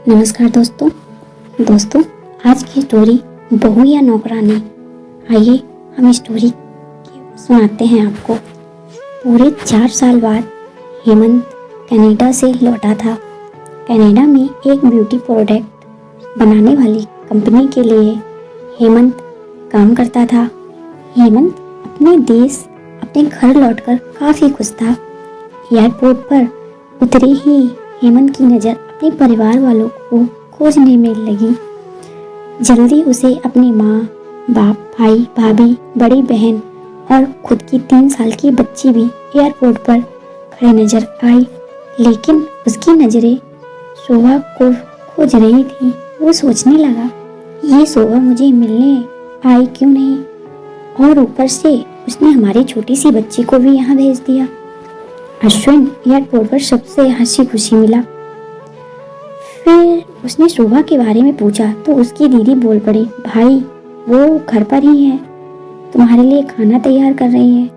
नमस्कार दोस्तों आज की स्टोरी बहू या नौकरानी। आइए हम स्टोरी सुनाते हैं आपको। पूरे 4 साल बाद हेमंत कनाडा से लौटा था। कनाडा में एक ब्यूटी प्रोडक्ट बनाने वाली कंपनी के लिए हेमंत काम करता था। हेमंत अपने देश अपने घर लौटकर काफ़ी खुश था। एयरपोर्ट पर उतरे ही हेमंत की नज़र अपने परिवार वालों को खोजने में लगी। जल्दी उसे अपनी माँ, बाप, भाई, भाभी, बड़ी बहन और खुद की 3 साल की बच्ची भी एयरपोर्ट पर खड़े नजर आई। लेकिन उसकी नज़रें शोभा को खोज रही थी। वो सोचने लगा, ये शोभा मुझे मिलने आई क्यों नहीं, और ऊपर से उसने हमारी छोटी सी बच्ची को भी यहाँ भेज दिया। अश्विन एयरपोर्ट पर सबसे हंसी खुशी मिला। फिर उसने शोभा के बारे में पूछा तो उसकी दीदी बोल पड़ी, भाई वो घर पर ही है, तुम्हारे लिए खाना तैयार कर रही है।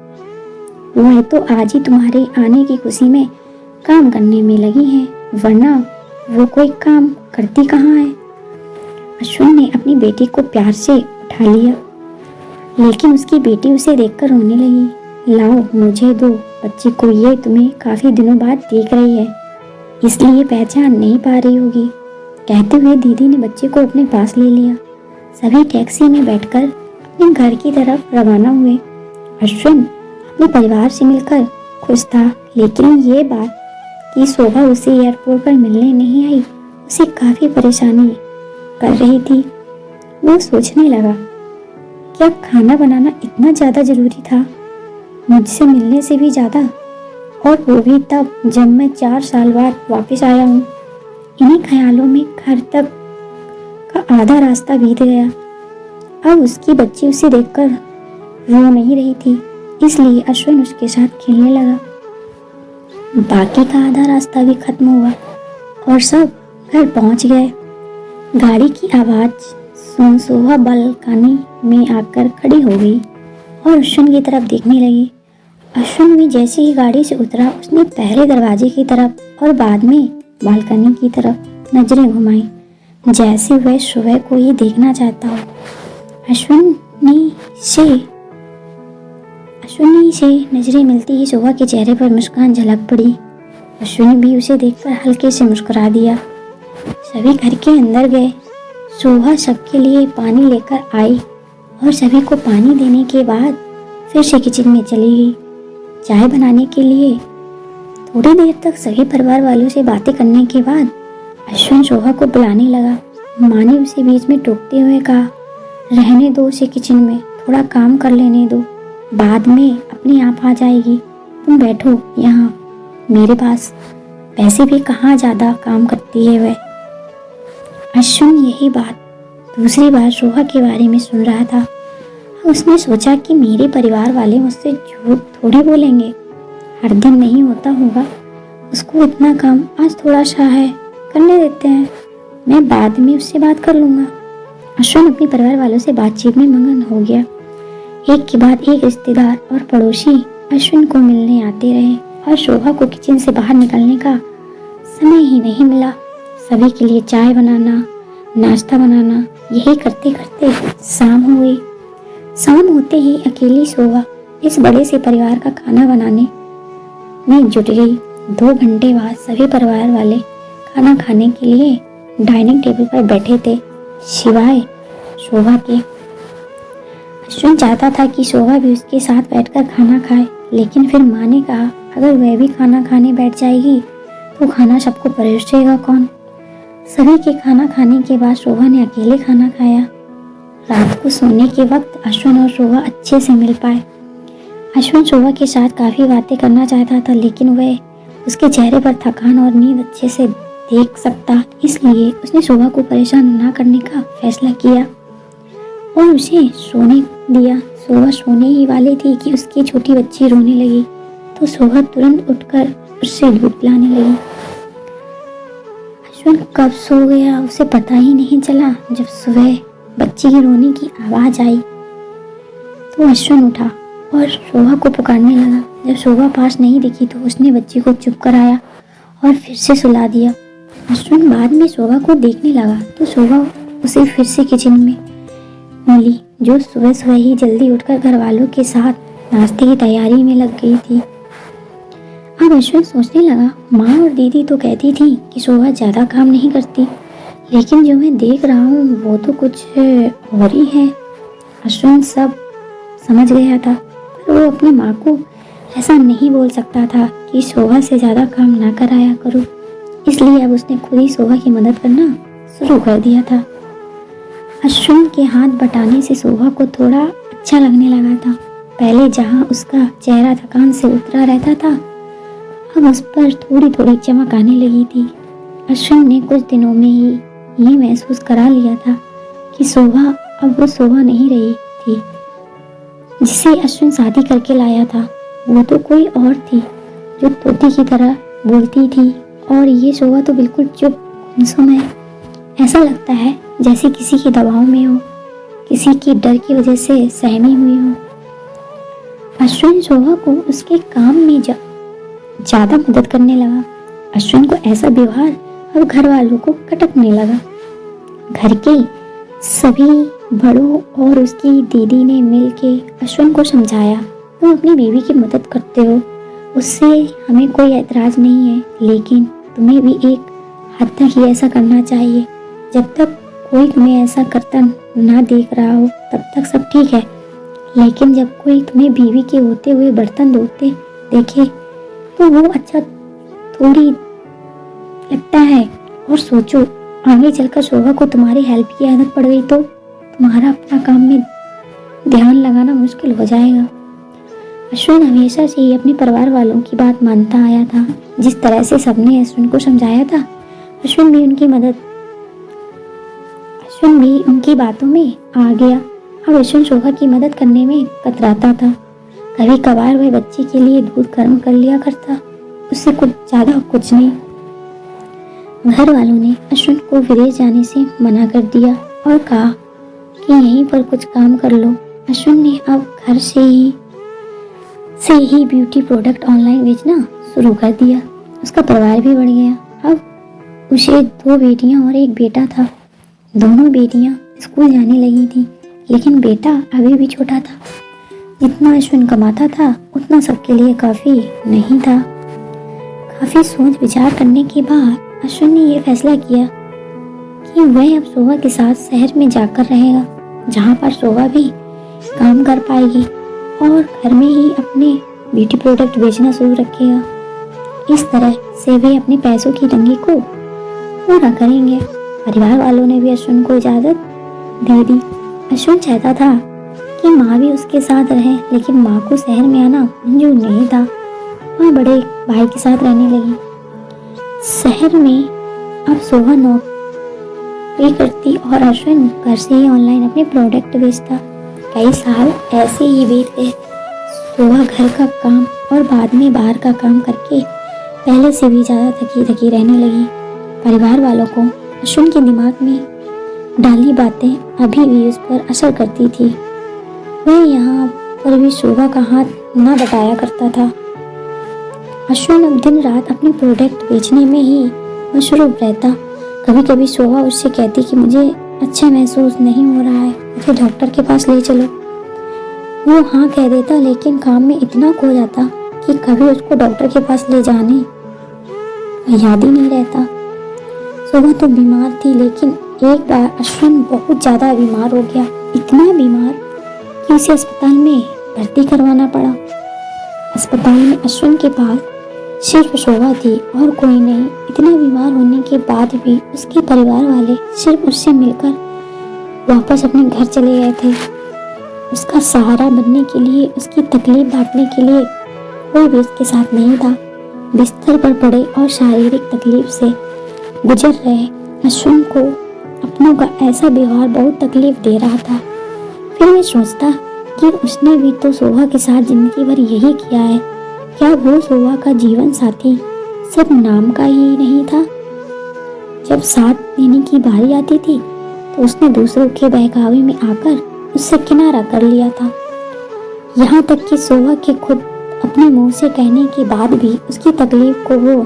वह तो आज ही तुम्हारे आने की खुशी में काम करने में लगी है, वरना वो कोई काम करती कहाँ है। अश्विन ने अपनी बेटी को प्यार से उठा लिया, लेकिन उसकी बेटी उसे देखकर रोने लगी। लाओ मुझे दो, बच्ची को ये तुम्हें काफी दिनों बाद देख रही है, इसलिए पहचान नहीं पा रही होगी। कहते हुए दीदी ने बच्चे को अपने पास ले लिया। सभी टैक्सी में बैठकर अपने घर की तरफ रवाना हुए। अश्विन अपने परिवार से मिलकर खुश था, लेकिन ये बात कि शोभा उसे एयरपोर्ट पर मिलने नहीं आई उसे काफी परेशानी कर रही थी। वो सोचने लगा, क्या खाना बनाना इतना ज़्यादा जरूरी था, मुझसे मिलने से भी ज़्यादा, और वो भी तब जब मैं 4 साल बाद वापस आया हूँ। इन्हीं ख्यालों में घर तक का आधा रास्ता बीत गया। अब उसकी बच्ची उसे देखकर रो नहीं रही थी, इसलिए अश्विन उसके साथ खेलने लगा। बाकी का आधा रास्ता भी खत्म हुआ और सब घर पहुँच गए। गाड़ी की आवाज़ सुन शोभा बालकनी में आकर खड़ी हो गई और अश्विन की तरफ देखने लगी। अश्विन भी जैसे ही गाड़ी से उतरा उसने पहले दरवाजे की तरफ और बाद में बालकनी की तरफ नजरें घुमाई, जैसे वह सुबह को ही देखना चाहता हो। अश्विनी से नजरें मिलती ही शोभा के चेहरे पर मुस्कान झलक पड़ी। अश्विनी भी उसे देखकर हल्के से मुस्कुरा दिया। सभी घर के अंदर गए। शोभा सबके लिए पानी लेकर आई और सभी को पानी देने के बाद फिर से किचन में चली गई चाय बनाने के लिए। थोड़ी देर तक सभी परिवार वालों से बातें करने के बाद अश्विन शोभा को बुलाने लगा। माँ ने उसे बीच में टोकते हुए कहा, रहने दो उसे किचन में, थोड़ा काम कर लेने दो, बाद में अपने आप आ जाएगी, तुम बैठो यहाँ मेरे पास। वैसे भी कहाँ ज़्यादा काम करती है वह। अश्विन यही बात दूसरी बार शोभा के बारे में सुन रहा था। उसने सोचा कि मेरे परिवार वाले मुझसे झूठ थोड़ी बोलेंगे, हर दिन नहीं होता होगा, उसको इतना काम आज थोड़ा सा है, करने देते हैं, मैं बाद में उससे बात कर लूँगा। अश्विन अपने परिवार वालों से बातचीत में मगन हो गया। एक के बाद एक रिश्तेदार और पड़ोसी अश्विन को मिलने आते रहे और शोभा को किचन से बाहर निकलने का समय ही नहीं मिला। सभी के लिए चाय बनाना, नाश्ता बनाना, यही करते करते शाम हो गई। शाम होते ही अकेली शोभा इस बड़े से परिवार का खाना बनाने में जुट गई। 2 घंटे बाद सभी परिवार वाले खाना खाने के लिए डाइनिंग टेबल पर बैठे थे, सिवाय शोभा के। अश्विन चाहता था कि शोभा भी उसके साथ बैठकर खाना खाए, लेकिन फिर माँ ने कहा, अगर वह भी खाना खाने बैठ जाएगी तो खाना सबको परोसेगा कौन। सभी के खाना खाने के बाद शोभा ने अकेले खाना खाया। रात को सोने के वक्त अश्विन और शोभा अच्छे से मिल पाए। अश्विन शोभा के साथ काफ़ी बातें करना चाहता था, लेकिन वह उसके चेहरे पर थकान और नींद अच्छे से देख सकता, इसलिए उसने शोभा को परेशान ना करने का फैसला किया और उसे सोने दिया। शोभा सोने ही वाली थी कि उसकी छोटी बच्ची रोने लगी, तो शोभा तुरंत उठकर उससे दूध पिलाने लगी। अश्विन कब सो गया उसे पता ही नहीं चला। जब सुबह बच्ची की रोने की आवाज़ आई तो अश्विन उठा और शोभा को पुकारने लगा। जब शोभा पास नहीं दिखी तो उसने बच्ची को चुप कराया और फिर से सुला दिया। अश्विन बाद में शोभा को देखने लगा तो शोभा उसे फिर से किचन में मिली, जो सुबह सुबह ही जल्दी उठकर घर वालों के साथ नाश्ते की तैयारी में लग गई थी। अब अश्विन सोचने लगा, माँ और दीदी तो कहती थी कि शोभा ज़्यादा काम नहीं करती, लेकिन जो मैं देख रहा हूँ वो तो कुछ और ही है। अश्विन सब समझ गया था, पर वो अपनी माँ को ऐसा नहीं बोल सकता था कि शोभा से ज़्यादा काम ना कराया करो, इसलिए अब उसने खुद ही शोभा की मदद करना शुरू कर दिया था। अश्विन के हाथ बटाने से शोभा को थोड़ा अच्छा लगने लगा था। पहले जहाँ उसका चेहरा थकान से उतरा रहता था, अब उस पर थोड़ी थोड़ी चमक आने लगी थी। अश्विन ने कुछ दिनों में ही ये महसूस करा लिया था कि शोभा अब वो शोभा नहीं रही थी जिसे अश्विन शादी करके लाया था। वो तो कोई और थी जो तोते की तरह बोलती थी, और ये शोभा तो बिल्कुल चुप गुमसुम है। ऐसा लगता है जैसे किसी के दबाव में हो, किसी के डर की वजह से सहमी हुई हो। अश्विन शोभा को उसके काम में ज़्यादा मदद करने लगा। अश्विन को ऐसा व्यवहार अब घर वालों को खटकने लगा। घर के सभी बड़ों और उसकी दीदी ने मिलके अश्विन को समझाया, तुम अपनी बीवी की मदद करते हो, उससे हमें कोई ऐतराज नहीं है, लेकिन तुम्हें भी एक हद तक ही ऐसा करना चाहिए। जब तक कोई तुम्हें ऐसा करता ना देख रहा हो तब तक सब ठीक है, लेकिन जब कोई तुम्हें बीवी के होते हुए बर्तन धोते देखे तो वो अच्छा थोड़ी लगता है। और सोचो, आगे चलकर शोभा को तुम्हारी हेल्प की आदत पड़ गई तो तुम्हारा अपना काम में ध्यान लगाना मुश्किल हो जाएगा। अश्विन हमेशा से ही अपने परिवार वालों की बात मानता आया था। जिस तरह से सबने अश्विन को समझाया था, अश्विन भी उनकी बातों में आ गया। अब अश्विन शोभा की मदद करने में कतराता था। कभी कभार वह बच्चे के लिए दूध गर्म कर लिया करता, उससे कुछ ज़्यादा कुछ नहीं। घर वालों ने अश्विन को विदेश जाने से मना कर दिया और कहा कि यहीं पर कुछ काम कर लो। अश्विन ने अब घर से ही ब्यूटी प्रोडक्ट ऑनलाइन बेचना शुरू कर दिया। उसका परिवार भी बढ़ गया। अब उसे 2 बेटियां और 1 बेटा था। दोनों बेटियां स्कूल जाने लगी थी, लेकिन बेटा अभी भी छोटा था। जितना अश्विन कमाता था उतना सबके लिए काफ़ी नहीं था। काफ़ी सोच विचार करने के बाद अश्विन ने यह फैसला किया कि वह अब शोभा के साथ शहर में जाकर रहेगा, जहाँ पर शोभा भी काम कर पाएगी और घर में ही अपने ब्यूटी प्रोडक्ट बेचना शुरू रखेगा। इस तरह से वे अपने पैसों की तंगी को पूरा करेंगे। परिवार वालों ने भी अश्विन को इजाज़त दे दी। अश्विन चाहता था कि माँ भी उसके साथ रहे, लेकिन माँ को शहर में आना मंजूर नहीं था। वह बड़े भाई के साथ रहने लगी। शहर में अब शोभा नौकरी करती और अश्विन घर से ही ऑनलाइन अपने प्रोडक्ट बेचता। कई साल ऐसे ही बीत गए। शोभा घर का काम और बाद में बाहर का काम करके पहले से भी ज़्यादा थकी रहने लगी। परिवार वालों को अश्विन के दिमाग में डाली बातें अभी भी उस पर असर करती थी। वह यहाँ पर भी शोभा का हाथ न बटाया करता था। अश्विन अब दिन रात अपने प्रोडक्ट बेचने में ही मशरूफ रहता। कभी कभी शोभा उससे कहती कि मुझे अच्छा महसूस नहीं हो रहा है, मुझे डॉक्टर के पास ले चलो। वो हाँ कह देता, लेकिन काम में इतना खो जाता कि कभी उसको डॉक्टर के पास ले जाने याद ही नहीं रहता। शोभा तो बीमार थी, लेकिन एक बार अश्विन बहुत ज़्यादा बीमार हो गया। इतना बीमार कि उसे अस्पताल में भर्ती करवाना पड़ा। अस्पताल में अश्विन के पास सिर्फ शोभा थी और कोई नहीं। इतना बीमार होने के बाद भी उसके परिवार वाले सिर्फ उससे मिलकर वापस अपने घर चले गए थे। उसका सहारा बनने के लिए, उसकी तकलीफ बांटने के लिए कोई भी उसके साथ नहीं था। बिस्तर पर पड़े और शारीरिक तकलीफ से गुजर रहे अश्विन को अपनों का ऐसा व्यवहार बहुत तकलीफ दे रहा था। फिर मैं सोचता कि उसने भी तो शोभा के साथ जिंदगी भर यही किया है। क्या वो शोभा का जीवन साथी सिर्फ नाम का ही नहीं था? जब साथ देने की बारी आती थी तो उसने दूसरों के बहकावे में आकर उससे किनारा कर लिया था। यहाँ तक कि शोभा के खुद अपने मुंह से कहने के बाद भी उसकी तकलीफ को वो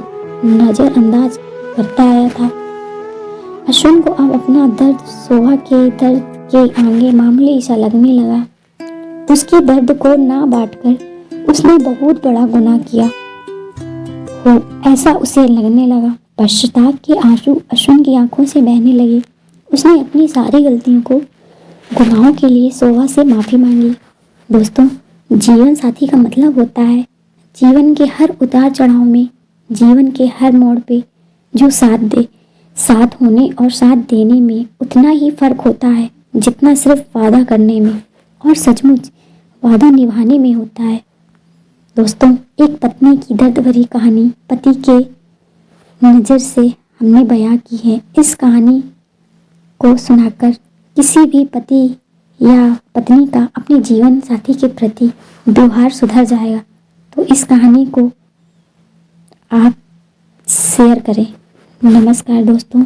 नज़रअंदाज करता आया था। अश्विन को अब अपना दर्द सोहा के दर्द के आगे मामूली सा लगने लगा। उसके दर्द को ना बांटकर उसने बहुत बड़ा गुनाह किया हो, ऐसा उसे लगने लगा। पश्चाताप के आंसू अश्विन की आंखों से बहने लगे। उसने अपनी सारी गलतियों को गुनाहों के लिए सोहा से माफ़ी मांगी। दोस्तों, जीवन साथी का मतलब होता है जीवन के हर उतार चढ़ाव में, जीवन के हर मोड़ पे जो साथ दे। साथ होने और साथ देने में उतना ही फर्क होता है जितना सिर्फ वादा करने में और सचमुच वादा निभाने में होता है। दोस्तों, एक पत्नी की दर्द भरी कहानी पति के नज़र से हमने बयां की है। इस कहानी को सुनाकर किसी भी पति या पत्नी का अपने जीवन साथी के प्रति व्यवहार सुधर जाएगा। तो इस कहानी को आप शेयर करें। नमस्कार दोस्तों।